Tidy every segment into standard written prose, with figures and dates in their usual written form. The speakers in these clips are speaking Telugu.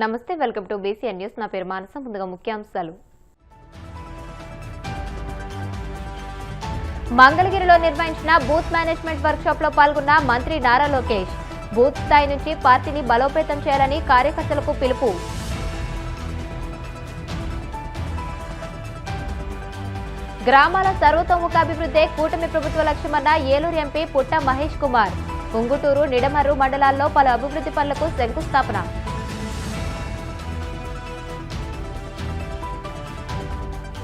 నమస్తే, వెల్కమ్ టు బీసీఎన్ న్యూస్. నా పేరు మానస. ముందుగా ముఖ్యాంశాలు. మంగళగిరిలో నిర్వహించిన బూత్ మేనేజ్మెంట్ వర్క్షాప్ లో పాల్గొన్న మంత్రి నారా లోకేష్. బూత్ స్థాయి నుంచి పార్టీని బలోపేతం చేయాలని కార్యకర్తలకు పిలుపు. గ్రామాల సర్వతోముఖాభివృద్ధే కూటమి ప్రభుత్వ లక్ష్యమన్న ఏలూరు ఎంపీ పుట్ట మహేష్ కుమార్. ఉంగుటూరు, నిడమర్రు మండలాల్లో పలు అభివృద్ధి పనులకు శంకుస్థాపన.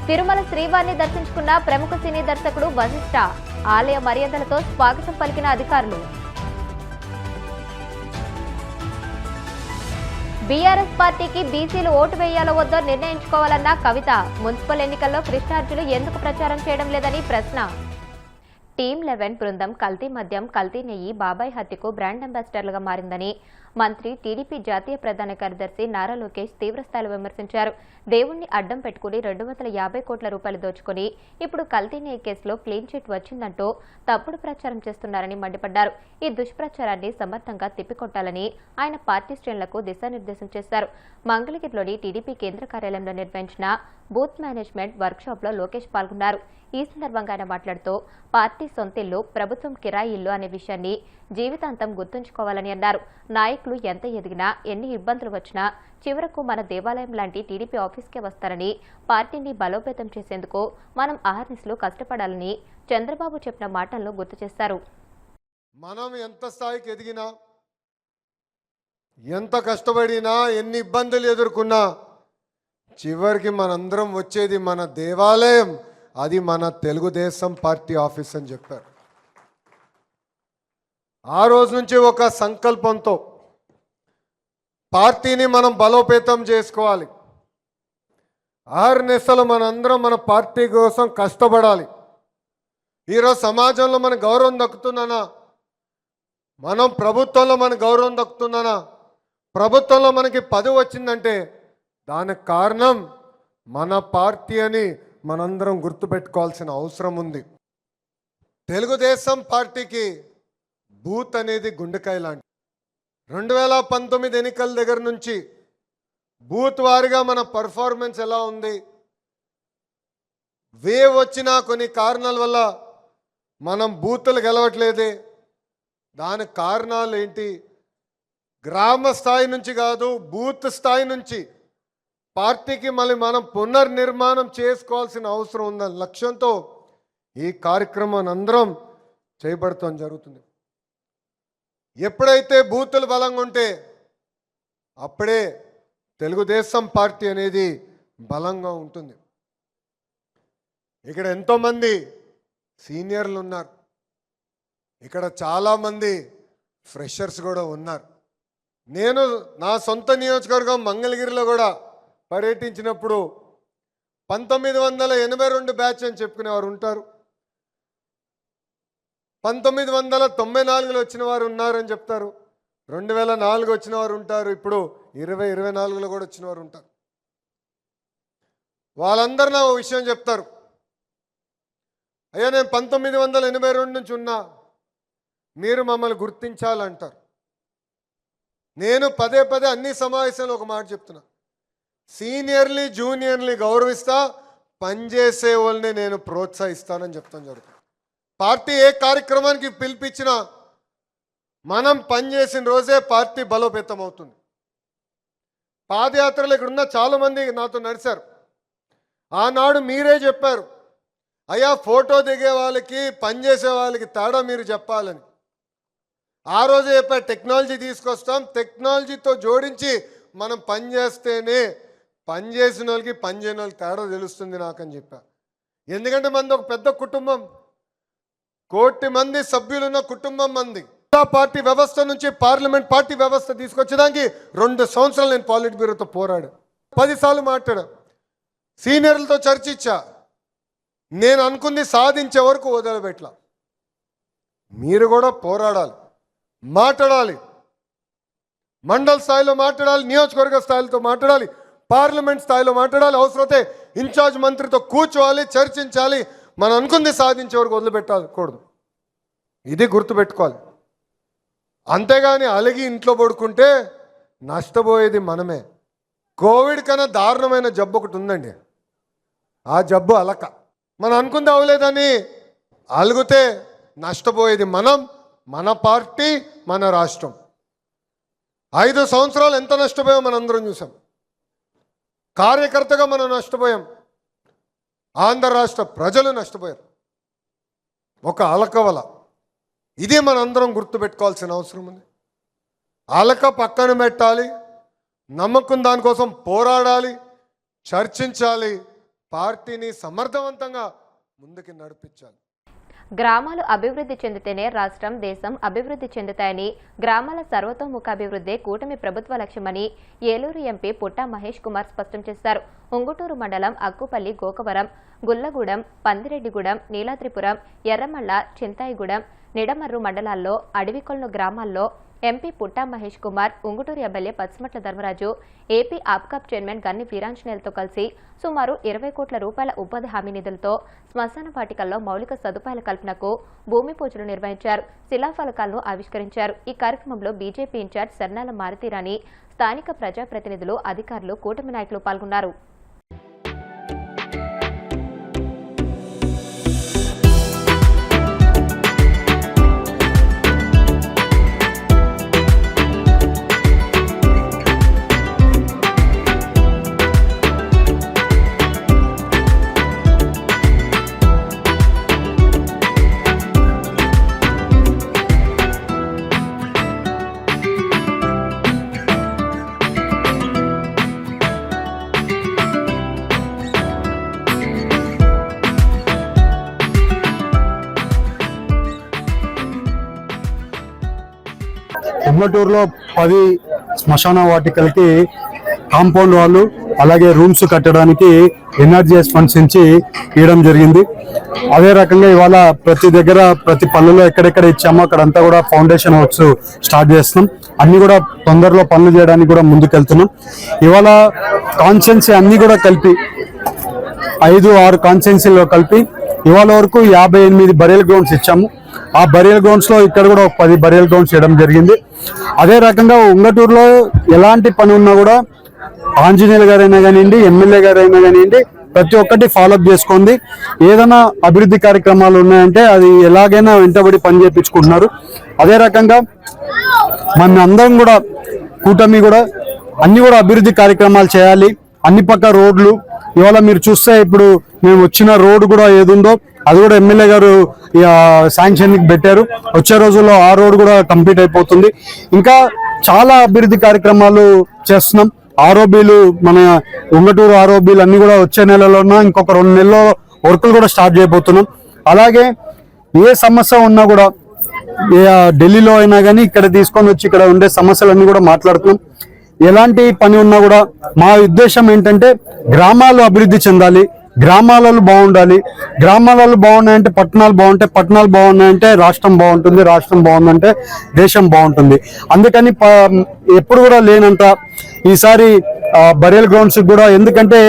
తిరుమల శ్రీవారిని దర్శించుకున్న ప్రముఖ సినీ దర్శకుడు వశిష్ఠ. ఆలయ మర్యాదలతో స్వాగతం పలికిన అధికారులు. బీఆర్ఎస్ పార్టీకి బీసీలు ఓటు వేయాలో వద్దో నిర్ణయించుకోవాలన్న కవిత. మున్సిపల్ ఎన్నికల్లో కృష్ణార్జులు ఎందుకు ప్రచారం చేయడం లేదని ప్రశ్న. టీమ్ 11 బృందం కల్తీ మద్యం, కల్తీ నెయ్యి, బాబాయ్ హత్యకు బ్రాండ్ అంబాసిడర్లుగా మారిందని మంత్రి, టీడీపీ జాతీయ ప్రధాన కార్యదర్శి నారా లోకేష్ తీవ్రస్థాయిలో విమర్శించారు. దేవుణ్ణి అడ్డం పెట్టుకుని 250 కోట్ల రూపాయలు దోచుకుని ఇప్పుడు కల్తీ నెయ్యి కేసులో క్లీన్ చిట్ వచ్చిందంటూ తప్పుడు ప్రచారం చేస్తున్నారని మండిపడ్డారు. ఈ దుష్ప్రచారాన్ని సమర్థంగా తిప్పికొట్టాలని ఆయన పార్టీ శ్రేణులకు దిశానిర్దేశం చేశారు. మంగళగిరిలోని టీడీపీ కేంద్ర కార్యాలయంలో నిర్వహించిన బూత్ మేనేజ్మెంట్ వర్క్షాప్ లో లోకేష్ పాల్గొన్నారు. ఈ సందర్భంగా ఆయన మాట్లాడుతూ పార్టీ సొంతిల్లు, ప్రభుత్వం కిరాయి ఇల్లు అనే విషయాన్ని జీవితాంతం గుర్తుంచుకోవాలని అన్నారు. నాయకులు ఎంత ఎదిగినా, ఎన్ని ఇబ్బందులు వచ్చినా చివరకు మన దేవాలయం లాంటి టీడీపీ ఆఫీస్కే వస్తారని, పార్టీని బలోపేతం చేసేందుకు మనం అహర్నిశలు కష్టపడాలని చంద్రబాబు చెప్పిన మాటలను గుర్తు చేశారు. మనం ఎంత స్థాయికి ఎదిగినా, ఎంత కష్టపడినా, ఎన్ని ఇబ్బందులు ఎదుర్కొన్నా చివరికి మనందరం వచ్చేది మన దేవాలయం, అది మన తెలుగుదేశం పార్టీ ఆఫీస్ అని చెప్పారు. ఆ రోజు నుంచి ఒక సంకల్పంతో పార్టీని మనం బలోపేతం చేసుకోవాలి. ఆర్నెస్సలు మనందరం మన పార్టీ కోసం కష్టపడాలి. ఈరోజు సమాజంలో మన గౌరవం దక్కుతుందనా, మనం ప్రభుత్వంలో మన గౌరవం దక్కుతుందనా, ప్రభుత్వంలో మనకి పదవి వచ్చిందంటే దానికి కారణం మన పార్టీ అని మనందరం గుర్తుపెట్టుకోవాల్సిన అవసరం ఉంది. తెలుగుదేశం పార్టీకి బూత్ అనేది గుండెకాయ లాంటి. 2019 ఎన్నికల దగ్గర నుంచి బూత్ వారిగా మన పర్ఫార్మెన్స్ ఎలా ఉంది, వేవ్ వచ్చిన కొన్ని కారణాల వల్ల మనం బూతులు గెలవట్లేదే, దానికి కారణాలు ఏంటి, గ్రామ స్థాయి నుంచి కాదు బూత్ స్థాయి నుంచి పార్టీకి మళ్ళీ మనం పునర్నిర్మాణం చేసుకోవాల్సిన అవసరం ఉందని లక్ష్యంతో ఈ కార్యక్రమాన్ని అందరం చేయబడటం జరుగుతుంది. ఎప్పుడైతే బూతులు బలంగా ఉంటే అప్పుడే తెలుగుదేశం పార్టీ అనేది బలంగా ఉంటుంది. ఇక్కడ ఎంతోమంది సీనియర్లు ఉన్నారు, ఇక్కడ చాలామంది ఫ్రెషర్స్ కూడా ఉన్నారు. నేను నా సొంత నియోజకవర్గం మంగళగిరిలో కూడా పర్యటించినప్పుడు 1982 బ్యాచ్ అని చెప్పుకునేవారు ఉంటారు, 1994లో వచ్చిన వారు ఉన్నారని చెప్తారు, 2004 వచ్చిన వారు ఉంటారు, ఇప్పుడు 2024లో కూడా వచ్చిన వారు ఉంటారు. వాళ్ళందరూ నా విషయం చెప్తారు, అయ్యా నేను 1982 నుంచి ఉన్నా, మీరు మమ్మల్ని గుర్తించాలంటారు. నేను పదే పదే అన్ని సమావేశాల్లో ఒక మాట చెప్తున్నా, సీనియర్లీ జూనియర్లీ గౌరవిస్తా, పనిచేసే వాళ్ళని నేను ప్రోత్సహిస్తానని చెప్తాను జరుగుతుంది. పార్టీ ఏ కార్యక్రమానికి పిలిపించినా మనం పనిచేసిన రోజే పార్టీ బలోపేతం అవుతుంది. పాదయాత్రలు ఇక్కడున్న చాలామంది నాతో నడిచారు. ఆనాడు మీరే చెప్పారు, అయ్యా ఫోటో దిగే వాళ్ళకి పనిచేసే వాళ్ళకి తేడా మీరు చెప్పాలని. ఆ రోజే చెప్పారు, టెక్నాలజీ తీసుకొస్తాం, టెక్నాలజీతో జోడించి మనం పనిచేస్తేనే పనిచేసిన వాళ్ళకి పనిచేయని వాళ్ళకి తేడా తెలుస్తుంది నాకని చెప్పారు. ఎందుకంటే మంది ఒక పెద్ద కుటుంబం, 1 కోటి మంది సభ్యులున్న కుటుంబం మంది. పార్టీ వ్యవస్థ నుంచి పార్లమెంట్ పార్టీ వ్యవస్థ తీసుకొచ్చేదానికి 2 సంవత్సరాలు నేను పాలిట్ బ్యూరోతో పోరాడా, 10 సార్లు మాట్లాడా, సీనియర్లతో చర్చించా. నేను అనుకుంది సాధించే వరకు వదిలిపెట్టలా. మీరు కూడా పోరాడాలి, మాట్లాడాలి, మండల స్థాయిలో మాట్లాడాలి, నియోజకవర్గ స్థాయిలతో మాట్లాడాలి, పార్లమెంట్ స్థాయిలో మాట్లాడాలి, అవసరమైతే ఇన్ఛార్జ్ మంత్రితో కూర్చోవాలి, చర్చించాలి. మనం అనుకుంది సాధించే వరకు వదిలిపెట్టకూడదు. ఇది గుర్తుపెట్టుకోవాలి. అంతేగాని అలిగి ఇంట్లో పడుకుంటే నష్టపోయేది మనమే. కోవిడ్ కన్నా దారుణమైన జబ్బు ఒకటి ఉందండి. ఆ జబ్బు అలక. మనం అనుకుంది అవలేదని అలుగుతే నష్టపోయేది మనం, మన పార్టీ, మన రాష్ట్రం. 5 సంవత్సరాలు ఎంత నష్టపోయాం మనందరం చూసాం. కార్యకర్తగా మనం నష్టపోయాం, ఆంధ్ర రాష్ట్ర ప్రజలు నష్టపోయారు. ఒక అలకవల. ఇది మనందరం గుర్తుపెట్టుకోవాల్సిన అవసరం ఉంది. అలక పక్కన పెట్టాలి, నమ్మకం దానికోసం పోరాడాలి, చర్చించాలి, పార్టీని సమర్థవంతంగా ముందుకు నడిపించాలి. గ్రామాలు అభివృద్ధి చెందితేనే రాష్ట్రం, దేశం అభివృద్ధి చెందుతాయని, గ్రామాల సర్వతోముఖ అభివృద్ధి కూటమి ప్రభుత్వ లక్ష్యమని ఏలూరు ఎంపీ పుట్టా మహేష్ కుమార్ స్పష్టం చేశారు. ఉంగుటూరు మండలం అక్కుపల్లి, గోకవరం, గుల్లగూడెం, పందిరెడ్డిగూడెం, నీలాద్రిపురం, ఎర్రమల్ల, చింతాయిగూడెం, నిడమర్రు మండలాల్లో అడవికొలను గ్రామాల్లో MP Putta Mahesh Kumar, Unguturu MLA Pachimatla Dharmaraju, AP Apcob chairman Ganni వీరాంజనేయులతో కలిసి సుమారు 20 కోట్ల రూపాయల ఉపాధి హామీ నిధులతో శ్మశాన వాటికల్లో మౌలిక సదుపాయాల కల్పనకు భూమి పూజలు నిర్వహించారు. శిలాఫలకాలను ఆవిష్కరించారు. ఈ కార్యక్రమంలో బీజేపీ ఇన్ఛార్జ్ సర్నాల మారుతీరాణి, స్థానిక ప్రజాప్రతినిధులు, అధికారులు, కూటమి నాయకులు పాల్గొన్నారు. ఉమ్మటూరులో 10 శ్మశాన వాటికలకి కాంపౌండ్ వాళ్ళు అలాగే రూమ్స్ కట్టడానికి ఎన్ఆర్జీఎస్ ఫండ్స్ నుంచి ఇవ్వడం జరిగింది. అదే రకంగా ఇవాళ ప్రతి దగ్గర ప్రతి పనుల్లో ఎక్కడెక్కడ ఇచ్చామో అక్కడంతా కూడా ఫౌండేషన్ వర్క్స్ స్టార్ట్ చేస్తున్నాం. అన్ని కూడా తొందరలో పనులు చేయడానికి కూడా ముందుకెళ్తున్నాం. ఇవాళ కాన్స్టిట్యున్సీ అన్ని కూడా కలిపి 5-6 కాన్స్టిట్యున్సీలో కలిపి ఇవాళ వరకు 58 బరియల్ గ్రౌండ్స్ ఇచ్చాము. ఆ బరియల్ గ్రౌండ్స్ లో ఇక్కడ కూడా 10 బరియల్ గ్రౌండ్స్ చేయడం జరిగింది. అదే రకంగా ఉంగటూరులో ఎలాంటి పని ఉన్నా కూడా ఆంజనేయులు గారైనా కానివ్వండి, ఎమ్మెల్యే గారైనా కానివ్వండి, ప్రతి ఒక్కటి ఫాలోఅప్ చేసుకుంది. ఏదైనా అభివృద్ధి కార్యక్రమాలు ఉన్నాయంటే అది ఎలాగైనా వెంటబడి పని చేయించుకుంటున్నారు. అదే రకంగా మన అందరం కూడా కూటమి కూడా అన్ని కూడా అభివృద్ధి కార్యక్రమాలు చేయాలి. అన్ని పక్క రోడ్లు ఇవాళ మీరు చూస్తే ఇప్పుడు మేము వచ్చిన రోడ్డు కూడా ఏదుందో అది కూడా ఎమ్మెల్యే గారు శాంక్షన్ పెట్టారు. వచ్చే రోజుల్లో ఆ రోడ్డు కూడా కంప్లీట్ అయిపోతుంది. ఇంకా చాలా అభివృద్ధి కార్యక్రమాలు చేస్తున్నాం. ఆర్ఓబీలు, మన ఉంగటూరు ఆర్ఓబీలు అన్ని కూడా వచ్చే నెలలోనో ఇంకొక 2 నెలల్లో వర్కులు కూడా స్టార్ట్ చేయబోతున్నాం. అలాగే ఏ సమస్య ఉన్నా కూడా ఢిల్లీలో అయినా కానీ ఇక్కడ తీసుకొని వచ్చి ఇక్కడ ఉండే సమస్యలన్నీ కూడా మాట్లాడుతున్నాం. ఎలాంటి పని ఉన్నా కూడా మా ఉద్దేశం ఏంటంటే గ్రామాలు అభివృద్ధి చెందాలి, గ్రామాలలో బాగుండాలి. గ్రామాలలో బాగున్నాయంటే పట్టణాలు బాగుంటాయి, పట్టణాలు బాగున్నాయంటే రాష్ట్రం బాగుంటుంది, రాష్ట్రం బాగుందంటే దేశం బాగుంటుంది. అందుకని ఎప్పుడు కూడా లేనంత ఈసారి బరియల్ గ్రౌండ్స్ కూడా, ఎందుకంటే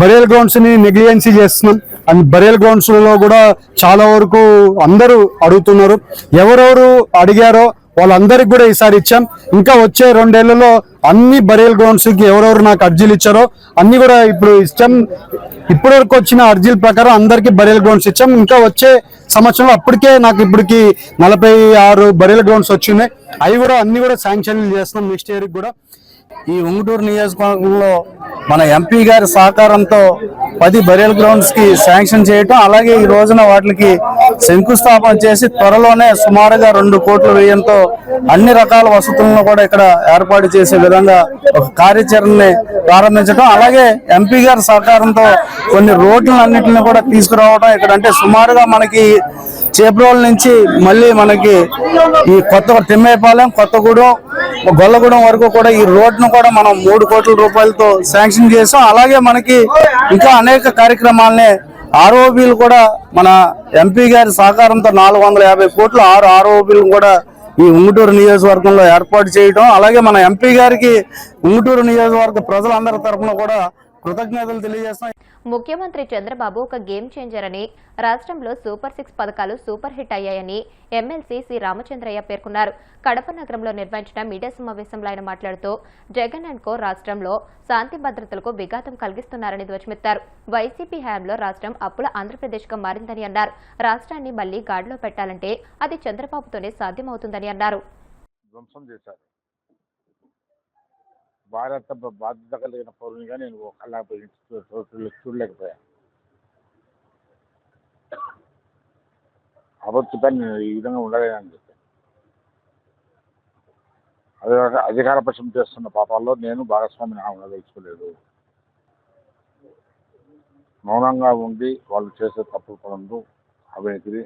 బరియల్ గ్రౌండ్స్ ని నెగ్లిజెన్సీ చేస్తున్నాం. అండ్ బరియల్ గ్రౌండ్స్ లో కూడా చాలా వరకు అందరూ అడుగుతున్నారు. ఎవరెవరు అడిగారో వాళ్ళందరికి కూడా ఈసారి ఇచ్చాం. ఇంకా వచ్చే 2 ఏళ్లలో అన్ని బరియల్ గ్రౌండ్స్ కి ఎవరెవరు నాకు అర్జీలు ఇచ్చారో అన్ని కూడా ఇప్పుడు ఇచ్చాం. ఇప్పటి వరకు వచ్చిన అర్జీల ప్రకారం అందరికీ బరియల్ గ్రౌండ్స్ ఇచ్చాం. ఇంకా వచ్చే సంవత్సరంలో అప్పటికే నాకు ఇప్పటికి 46 బరియల్ గ్రౌండ్స్ వచ్చినాయి. అవి కూడా అన్ని కూడా శాంక్షన్లు చేస్తున్నాం నెక్స్ట్ ఇయర్ కూడా. ఈ ఉంగుటూరు నియోజకవర్గంలో మన ఎంపీ గారి సహకారంతో 10 బరియల్ గ్రౌండ్స్ కి శాంక్షన్ చేయటం, అలాగే ఈ రోజున వాటికి శంకుస్థాపన చేసి త్వరలోనే సుమారుగా 2 కోట్ల వ్యయంతో అన్ని రకాల వసతులను కూడా ఇక్కడ ఏర్పాటు చేసే విధంగా ఒక కార్యాచరణని ప్రారంభించడం, అలాగే ఎంపీ గారి సహకారంతో కొన్ని రోడ్లన్నింటినీ కూడా తీసుకురావడం. ఇక్కడ అంటే సుమారుగా మనకి చేబ్రోల్ నుంచి మళ్ళీ మనకి ఈ కొత్త తిమ్మేపాలెం, కొత్తగూడెం, గొల్లగూడెం వరకు కూడా ఈ రోడ్ను కూడా మనం 3 కోట్ల రూపాయలతో శాంక్షన్ చేసాం. అలాగే మనకి ఇంకా అనేక కార్యక్రమాలని ఆర్ఓబీలు కూడా మన ఎంపీ గారి సహకారంతో 450 కోట్లు 6 ఆర్ఓబీలు కూడా ఈ ఉంగుటూరు నియోజకవర్గంలో ఏర్పాటు చేయడం, అలాగే మన ఎంపీ గారికి ఉంగుటూరు నియోజకవర్గ ప్రజలందరి తరఫున కూడా కృతజ్ఞతలు తెలియజేస్తాం. ముఖ్యమంత్రి చంద్రబాబు ఒక గేమ్ చేంజర్ అని, రాష్ట్రంలో సూపర్ 6 పథకాలు సూపర్ హిట్ అయ్యాయని ఎమ్మెల్సీ సి రామచంద్రయ్య పేర్కొన్నారు. కడప నగరంలో నిర్వహించిన మీడియా సమావేశంలో ఆయన మాట్లాడుతూ జగన్ అండ్ కో రాష్ట్రంలో శాంతి భద్రతలకు విఘాతం కలిగిస్తున్నారని ధ్వజమెత్తారు. వైసీపీ హయాంలో రాష్ట్రం అప్పుల ఆంధ్రప్రదేశ్గా మారిందని అన్నారు. రాష్ట్రాన్ని మళ్లీ గాడిలో పెట్టాలంటే అది చంద్రబాబుతోనే సాధ్యమవుతుందని అన్నారు. భారత బాధ్యత కలిగిన పౌరునిగా నేను ఒకలా చూడలేకపోయా. అబద్ధపై నేను ఈ విధంగా ఉండలేదని చెప్పాను. అదే అధికార పక్షం చేస్తున్న పాపాల్లో నేను భాగస్వామిని ఉండదలుచుకోలేదు. మౌనంగా ఉండి వాళ్ళు చేసే తప్పుడు పనులు అవినీతిని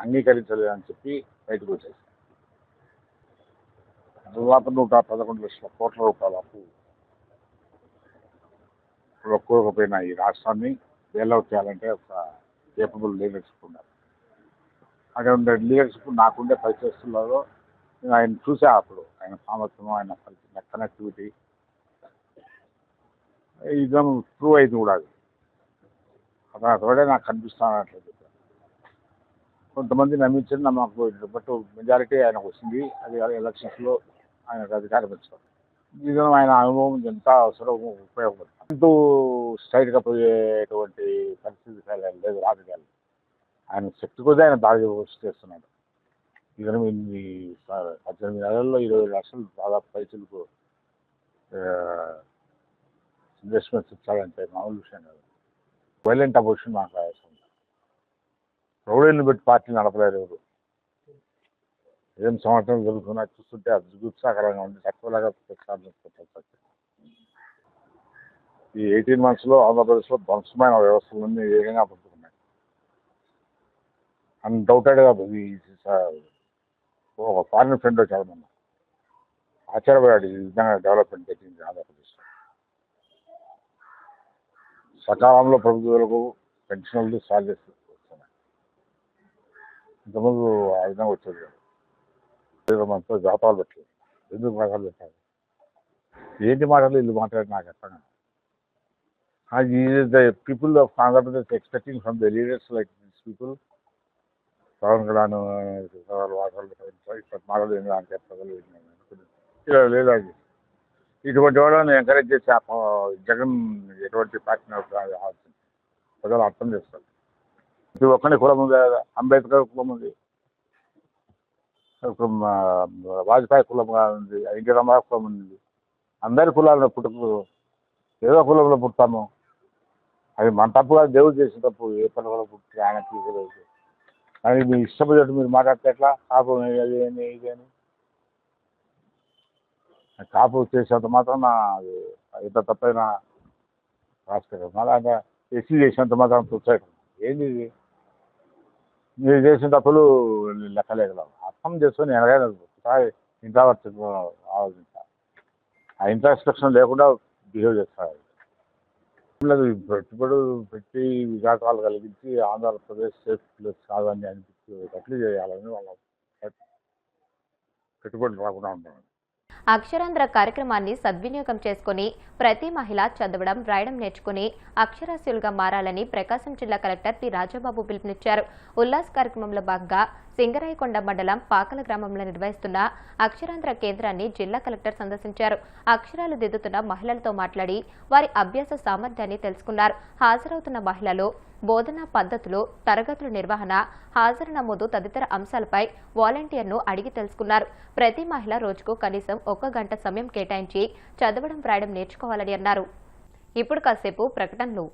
అంగీకరించలేదని చెప్పి బయటకు వచ్చేసి దాదాపు 111 లక్షల కోట్ల రూపాయల అప్పు కూరకపోయిన ఈ రాష్ట్రాన్ని బెయిల్అవుట్ చేయాలంటే ఒక కేపబుల్ లీడర్షిప్ ఉండాలి. అక్కడ ఉండే లీడర్షిప్ నాకుండే పరిస్థితులలో నేను ఆయన చూసా. అప్పుడు ఆయన సామర్థ్యం, ఆయన కనెక్టివిటీ ఇదం ప్రూవ్ అయింది కూడా. అది అతడే నాకు కనిపిస్తానట్లేదు. కొంతమంది నమ్మించిన నమ్మకం బట్ మెజారిటీ ఆయనకు వచ్చింది. అది ఎలక్షన్స్లో ఆయనకు అధికారం ఇచ్చారు. ఇది ఆయన అనుభవం ఎంత అవసరం ఉపయోగపడుతుంది. అంటూ స్ట్రైట్గా పోయేటువంటి పరిస్థితి లేదు రాజకీయాలు. ఆయన శక్తి కొద్ది ఆయన దాడి చేస్తున్నాడు. ఇక 18 నెలల్లో 20 లక్షలు దాదాపు పైసలకు ఇన్వెస్ట్మెంట్స్ ఇచ్చాడంటే మామూలు విషయం కాదు. వైలెంట్ అపోజిషన్ మాకు అవసరం. రౌడీలను పెట్టి పార్టీ నడపలేరు ఎవరు. ఏం సంవత్సరం జరుగుతున్నా చూస్తుంటే అది జుగుత్సాకరంగా ఉంది. తక్కువలాగా ఈ 18 monthsలో ఆంధ్రప్రదేశ్లో ధ్వంసమైన వ్యవస్థలన్నీ వేగంగా పుట్టుకున్నాయి. అన్డౌటెడ్గా ఒక ఫారిన్ ఫ్రెండ్ వచ్చాడు మొన్న, ఆశ్చర్యపోయాడు ఈ విధంగా డెవలప్మెంట్ జరిగింది ఆంధ్రప్రదేశ్లో. సకాలంలో ప్రభుత్వాలకు పెన్షన్లు సాలరీస్ వస్తున్నాయి. ఇంతకుముందు ఆ విధంగా వచ్చేది కాదు. మనతో జాతాలు పెట్టలేదు. ఎందుకు మాటలు పెట్టాలి? ఏంటి మాటలు వీళ్ళు మాట్లాడి నాకు అర్థం కాదు. the people of Andhra Pradesh expecting from the leaders like these people, Pawan Kalyan మాటలు అని చెప్పగలి లేదండి. ఇటువంటి వాళ్ళని ఎంకరేజ్ చేసి జగన్ ఎటువంటి పార్టీ ప్రజలు అర్థం చేస్తారు. ప్రతి ఒక్కరి కులం ఉంది, అంబేద్కర్ కులం ఉంది, వాజ్పేయి కులంగా ఉంది, ఎన్టీ రామారావు కులం ఉంది. అందరి కులాలను పుట్టుకు ఏదో కులంలో పుడతాము. అది మన తప్పుగా దేవుడు చేసిన తప్పు. ఏ పనులలో పుట్టి ఆయన తీసుకోలేదు. కానీ మీ ఇష్టపడి మీరు మాట్లాడితే ఎట్లా? కాపు ఇదేని ఇదేని కాపు చేసేంత మాత్రం ఎంత తప్పైనా రాష్ట్రం మళ్ళీ ఎస్సీ చేసినంత మాత్రం చూసేయటం ఏంది ఇది? మీరు చేసిన తప్పులు లెక్కలేగలవు. అర్థం చేసుకొని ఎనగైనా ఇంట్రావర్ట్ ఆలోచించాలి. ఆ ఇంట్రాస్పెక్షన్ లేకుండా బిహేవ్ చేస్తారు. పెట్టుబడి పెట్టి విఘాతాలు కలిగించి ఆంధ్రప్రదేశ్ సేఫ్ ప్లేస్ కాదని అనిపించేటట్లు చేయాలని వాళ్ళ పెట్టుబడులు రాకుండా ఉంటారు. అక్షరాంధ్ర కార్యక్రమాన్ని సద్వినియోగం చేసుకుని ప్రతి మహిళ చదవడం, రాయడం నేర్చుకుని అక్షరాస్యులుగా మారాలని ప్రకాశం జిల్లా కలెక్టర్ టి రాజాబాబు పిలుపునిచ్చారు. ఉల్లాస్ కార్యక్రమంలో భాగంగా సింగరాయకొండ మండలం పాకల గ్రామంలో నిర్వహిస్తున్న అక్షరాంధ్ర కేంద్రాన్ని జిల్లా కలెక్టర్ సందర్శించారు. అక్షరాలు దిద్దుతున్న మహిళలతో మాట్లాడి వారి అభ్యాస సామర్థ్యాన్ని తెలుసుకున్నారు. హాజరవుతున్న మహిళలు బోధనా పద్ధతులు, తరగతుల నిర్వహణ, హాజరు నమోదు తదితర అంశాలపై వాలంటీర్ను అడిగి తెలుసుకున్నారు. ప్రతి మహిళ రోజుకు కనీసం 1 గంట సమయం కేటాయించి చదవడం, రాయడం నేర్చుకోవాలని అన్నారు. ఇప్పుడు కాసేపు ప్రకటనలు.